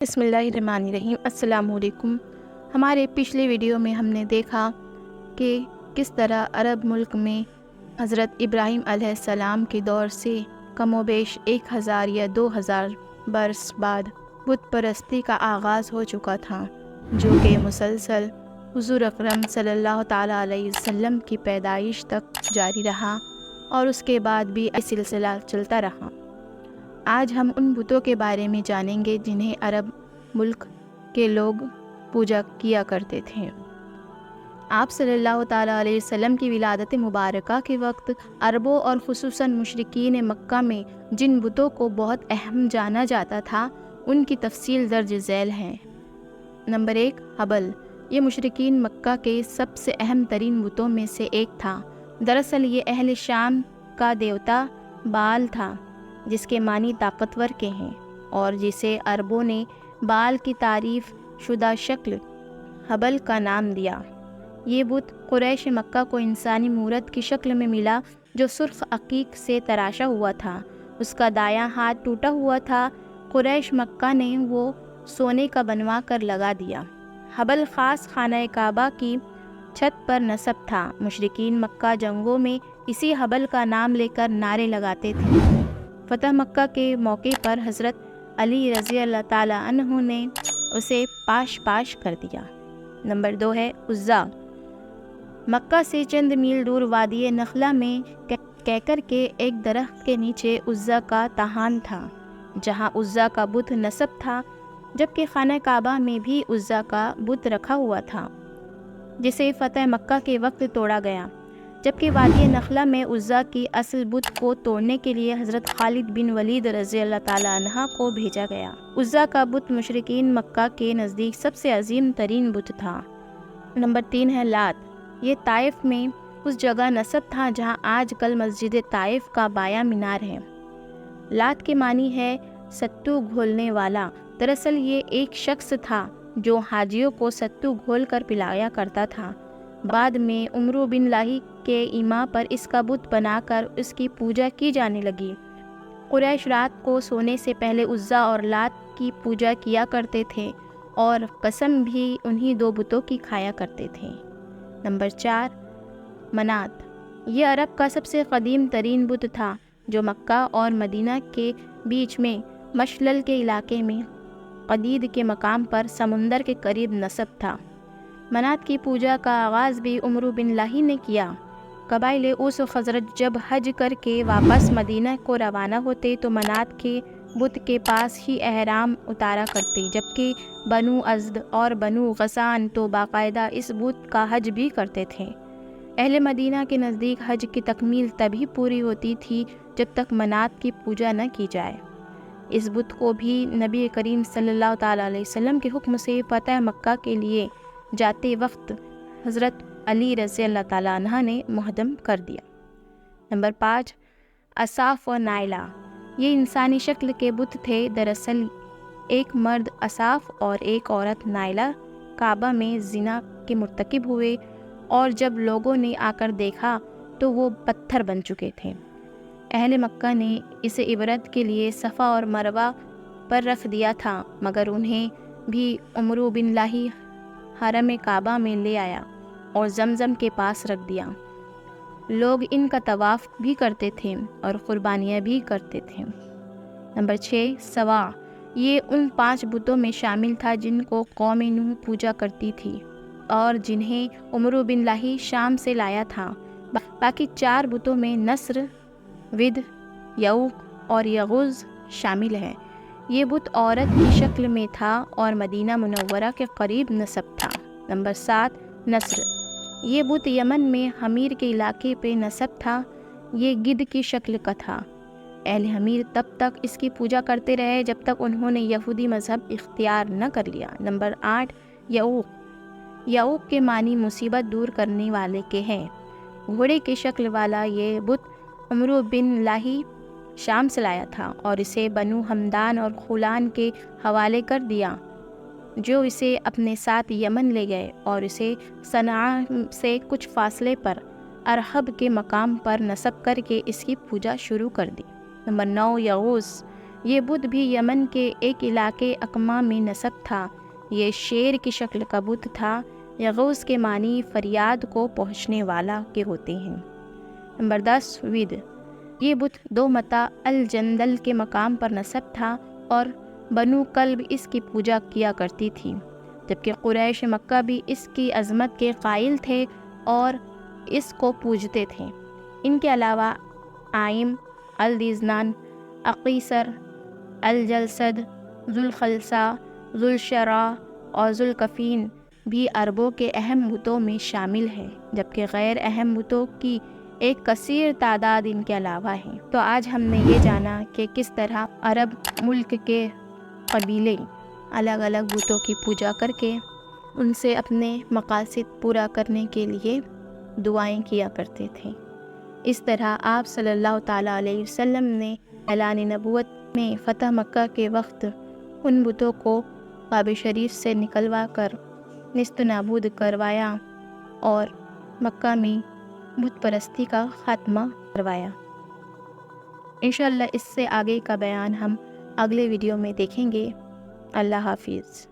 بسم اللہ الرحمن الرحیم۔ السلام علیکم۔ ہمارے پچھلے ویڈیو میں ہم نے دیکھا کہ کس طرح عرب ملک میں حضرت ابراہیم علیہ السلام کے دور سے کم و بیش 1000 یا 2000 برس بعد بت پرستی کا آغاز ہو چکا تھا، جو کہ مسلسل حضور اکرم صلی اللہ تعالیٰ علیہ وسلم کی پیدائش تک جاری رہا اور اس کے بعد بھی یہ سلسلہ چلتا رہا۔ آج ہم ان بتوں کے بارے میں جانیں گے جنہیں عرب ملک کے لوگ پوجا کیا کرتے تھے۔ آپ صلی اللہ تعالیٰ علیہ وسلم کی ولادت مبارکہ کے وقت عربوں اور خصوصاً مشرکین مکہ میں جن بتوں کو بہت اہم جانا جاتا تھا ان کی تفصیل درج ذیل ہے۔ نمبر 1، حبل۔ یہ مشرکین مکہ کے سب سے اہم ترین بتوں میں سے ایک تھا۔ دراصل یہ اہل شام کا دیوتا بال تھا، جس کے معنی طاقتور کے ہیں، اور جسے عربوں نے بال کی تعریف شدہ شکل حبل کا نام دیا۔ یہ بت قریش مکہ کو انسانی مورت کی شکل میں ملا جو سرخ عقیق سے تراشا ہوا تھا۔ اس کا دایاں ہاتھ ٹوٹا ہوا تھا۔ قریش مکہ نے وہ سونے کا بنوا کر لگا دیا۔ حبل خاص خانہ کعبہ کی چھت پر نصب تھا۔ مشرکین مکہ جنگوں میں اسی حبل کا نام لے کر نعرے لگاتے تھے۔ فتح مکہ کے موقع پر حضرت علی رضی اللہ تعالیٰ عنہ نے اسے پاش کر دیا۔ نمبر 2 ہے عزا۔ مکہ سے چند میل دور وادی نخلہ میں کیکر کے ایک درخت کے نیچے عزا کا تہان تھا، جہاں عزا کا بت نصب تھا، جبکہ خانہ کعبہ میں بھی عزا کا بت رکھا ہوا تھا، جسے فتح مکہ کے وقت توڑا گیا، جبکہ وادی نخلہ میں عزا کی اصل بت کو توڑنے کے لیے حضرت خالد بن ولید رضی اللہ تعالیٰ عنہ کو بھیجا گیا۔ عزا کا بت مشرکین مکہ کے نزدیک سب سے عظیم ترین بت تھا۔ نمبر 3 ہے لات۔ یہ طائف میں اس جگہ نصب تھا جہاں آج کل مسجد طائف کا بایاں مینار ہے۔ لات کے معنی ہے ستو گھولنے والا۔ دراصل یہ ایک شخص تھا جو حاجیوں کو ستو گھول کر پلایا کرتا تھا۔ بعد میں عمرو بن لاہی کے ایما پر اس کا بت بنا کر اس کی پوجا کی جانے لگی۔ قریش رات کو سونے سے پہلے عزا اور لات کی پوجا کیا کرتے تھے اور قسم بھی انہی دو بتوں کی کھایا کرتے تھے۔ نمبر 4، منات۔ یہ عرب کا سب سے قدیم ترین بت تھا جو مکہ اور مدینہ کے بیچ میں مشلل کے علاقے میں قدید کے مقام پر سمندر کے قریب نصب تھا۔ منات کی پوجا کا آغاز بھی عمرو بن لاہی نے کیا۔ قبائل اوس و خزرج جب حج کر کے واپس مدینہ کو روانہ ہوتے تو منات کے بت کے پاس ہی احرام اتارا کرتے، جبکہ بنو ازد اور بنو غسان تو باقاعدہ اس بت کا حج بھی کرتے تھے۔ اہل مدینہ کے نزدیک حج کی تکمیل تبھی پوری ہوتی تھی جب تک منات کی پوجا نہ کی جائے۔ اس بت کو بھی نبی کریم صلی اللہ تعالیٰ علیہ وسلم کے حکم سے فتح مکہ کے لیے جاتے وقت حضرت علی رضی اللہ تعالیٰ عنہ نے مہدم کر دیا۔ نمبر 5، اصاف و نائلہ۔ یہ انسانی شکل کے بت تھے۔ دراصل ایک مرد اصاف اور ایک عورت نائلہ کعبہ میں زنا کے مرتکب ہوئے، اور جب لوگوں نے آ کر دیکھا تو وہ پتھر بن چکے تھے۔ اہل مکہ نے اسے عبرت کے لیے صفا اور مروہ پر رکھ دیا تھا، مگر انہیں بھی عمرو بن لاہی حرم کعبہ میں لے آیا اور زمزم کے پاس رکھ دیا۔ لوگ ان کا طواف بھی کرتے تھے اور قربانیاں بھی کرتے تھے۔ نمبر 6، سوا۔ یہ ان 5 بتوں میں شامل تھا جن کو قوم نوح پوجا کرتی تھی اور جنہیں عمرو بن لاہی شام سے لایا تھا۔ باقی 4 بتوں میں نصر، ود، یعوق اور یغوز شامل ہے۔ یہ بت عورت کی شکل میں تھا اور مدینہ منورہ کے قریب نصب تھا۔ نمبر 7، نصر۔ یہ بت یمن میں حمیر کے علاقے پہ نصب تھا۔ یہ گدھ کی شکل کا تھا۔ اہل حمیر تب تک اس کی پوجا کرتے رہے جب تک انہوں نے یہودی مذہب اختیار نہ کر لیا۔ نمبر 8، یعوق۔ یعوق کے معنی مصیبت دور کرنے والے کے ہیں۔ گھوڑے کی شکل والا یہ بت عمرو بن لاہی شام سے لایا تھا اور اسے بنو ہمدان اور خولان کے حوالے کر دیا، جو اسے اپنے ساتھ یمن لے گئے اور اسے صنعاء سے کچھ فاصلے پر ارحب کے مقام پر نصب کر کے اس کی پوجا شروع کر دی۔ نمبر 9، یغوث۔ یہ بت بھی یمن کے ایک علاقے اقما میں نسب تھا۔ یہ شیر کی شکل کا بت تھا۔ یغوث کے معنی فریاد کو پہنچنے والا کے ہوتے ہیں۔ Number 10 with. یہ بت دو متا الجندل کے مقام پر نسب تھا اور بنو کلب اس کی پوجا کیا کرتی تھی، جبکہ قریش مکہ بھی اس کی عظمت کے قائل تھے اور اس کو پوجتے تھے۔ ان کے علاوہ آئم، الدیزنان، اقیصر، الجلسد، ذوالخلصہ، ذوالشرا اور ذوالکفین بھی عربوں کے اہم بتوں میں شامل ہیں، جبکہ غیر اہم بتوں کی ایک کثیر تعداد ان کے علاوہ ہیں۔ تو آج ہم نے یہ جانا کہ کس طرح عرب ملک کے قبیلے الگ الگ بتوں کی پوجا کر کے ان سے اپنے مقاصد پورا کرنے کے لیے دعائیں کیا کرتے تھے۔ اس طرح آپ صلی اللہ تعالیٰ علیہ وسلم نے اعلان نبوت میں فتح مکہ کے وقت ان بتوں کو کعبہ شریف سے نکلوا کر نیست و نابود کروایا اور مکہ میں بت پرستی کا خاتمہ کروایا۔ انشاءاللہ اس سے آگے کا بیان ہم اگلے ویڈیو میں دیکھیں گے۔ اللہ حافظ۔